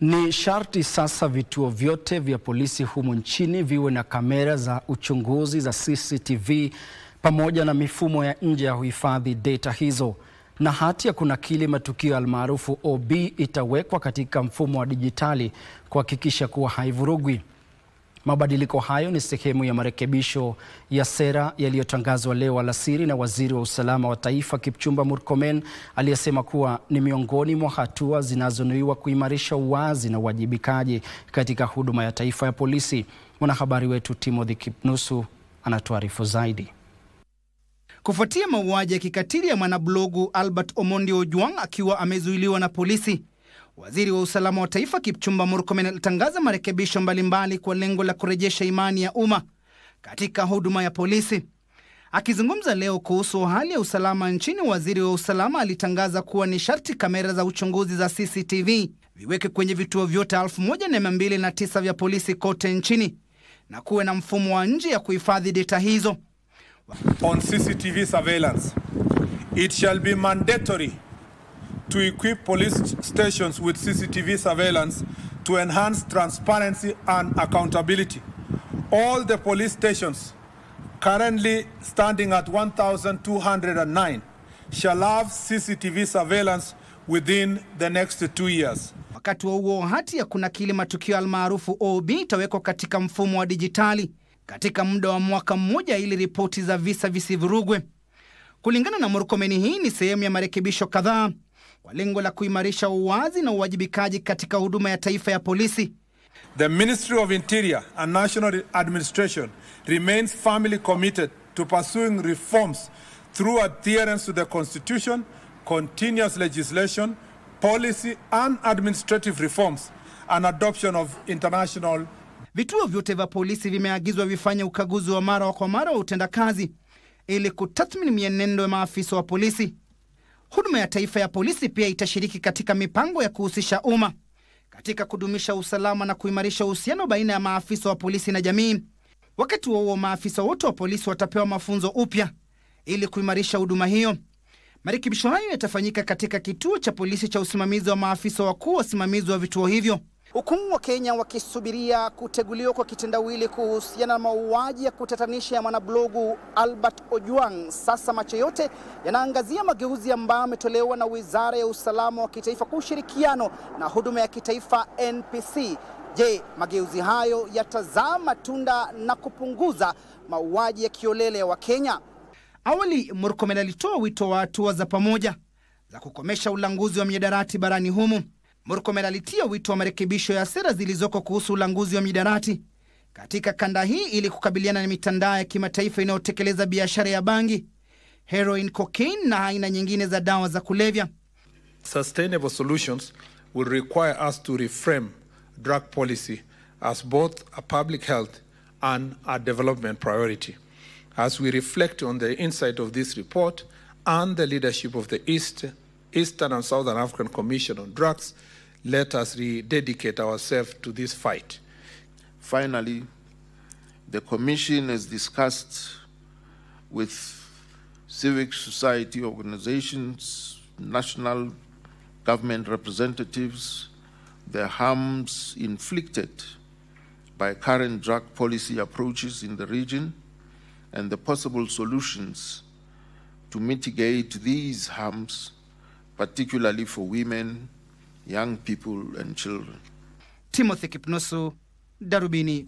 Ni sharti sasa vituo vyote vya polisi humu nchini viwe na kamera za uchunguzi za CCTV pamoja na mifumo ya nje ya kuhifadhi data hizo. Na hati ya kunakili matukio almaarufu OB itawekwa katika mfumo wa dijitali kuhakikisha kuwa haivurugwi. Mabadiliko hayo ni sehemu ya marekebisho ya sera yaliyotangazwa leo alasiri na Waziri wa Usalama wa Taifa Kipchumba Murkomen, aliyesema kuwa ni miongoni mwa hatua zinazonuiwa kuimarisha uwazi na uwajibikaji katika huduma ya taifa ya polisi. Mwanahabari wetu Timothy Kipnusu anatuarifu zaidi. Kufuatia mauaji ya kikatili ya mwanablogu Albert Omondi Ojwang akiwa amezuiliwa na polisi, Waziri wa Usalama wa Taifa Kipchumba Murkomen alitangaza marekebisho mbalimbali kwa lengo la kurejesha imani ya umma katika huduma ya polisi. Akizungumza leo kuhusu hali ya usalama nchini, Waziri wa Usalama alitangaza kuwa ni sharti kamera za uchunguzi za CCTV viweke kwenye vituo vyote 1209 vya polisi kote nchini na kuwe na mfumo wa nje ya kuhifadhi data hizo. On CCTV surveillance, it shall be mandatory to equip police stations with CCTV surveillance to enhance transparency and accountability. All the police stations currently standing at 1,209 shall have CCTV surveillance within the next 2 years. Wakati wa huo, hati ya kunakili matukio almaarufu OB itawekwa katika mfumo wa dijitali katika muda wa mwaka mmoja ili ripoti za visa visivurugwe. Kulingana na Murkomen, hii ni sehemu ya marekebisho kadhaa kwa lengo la kuimarisha uwazi na uwajibikaji katika huduma ya taifa ya polisi. The Ministry of Interior and National Administration remains firmly committed to pursuing reforms through adherence to the Constitution, continuous legislation, policy and administrative reforms, and adoption of international. Vituo vyote vya polisi vimeagizwa vifanye ukaguzi wa mara kwa mara wa utendakazi ili kutathmini mienendo ya maafisa wa polisi. Huduma ya taifa ya polisi pia itashiriki katika mipango ya kuhusisha umma katika kudumisha usalama na kuimarisha uhusiano baina ya maafisa wa polisi na jamii. Wakati huo maafisa wote wa polisi watapewa mafunzo upya ili kuimarisha huduma hiyo. Marekebisho hayo yatafanyika katika kituo cha polisi cha usimamizi wa maafisa wakuu wasimamizi wa vituo hivyo. Huku wa Kenya wakisubiria kuteguliwa kwa kitendawili kuhusiana na mauaji ya kutatanisha ya mwanablogu Albert Ojwang, sasa macho yote yanaangazia mageuzi ambayo yametolewa na Wizara ya Usalama wa Kitaifa kwa ushirikiano na huduma ya kitaifa NPC. Je, mageuzi hayo yatazaa matunda na kupunguza mauaji ya kiolele ya Wakenya? Awali, Murkomen alitoa wito wa hatua za pamoja za kukomesha ulanguzi wa mihadarati barani humu. Murkomen alitia wito wa marekebisho ya sera zilizoko kuhusu ulanguzi wa mihadarati katika kanda hii ili kukabiliana na mitandao ya kimataifa inayotekeleza biashara ya bangi, heroin, cocaine na aina nyingine za dawa za kulevya. Sustainable solutions will require us to reframe drug policy as both a public health and a development priority. As we reflect on the insight of this report and the leadership of the Eastern and Southern African Commission on Drugs, let us rededicate ourselves to this fight. Finally, the Commission has discussed with civic society organizations, national government representatives, the harms inflicted by current drug policy approaches in the region and the possible solutions to mitigate these harms, particularly for women, young people and children. Timothy Kipnusu, Darubini.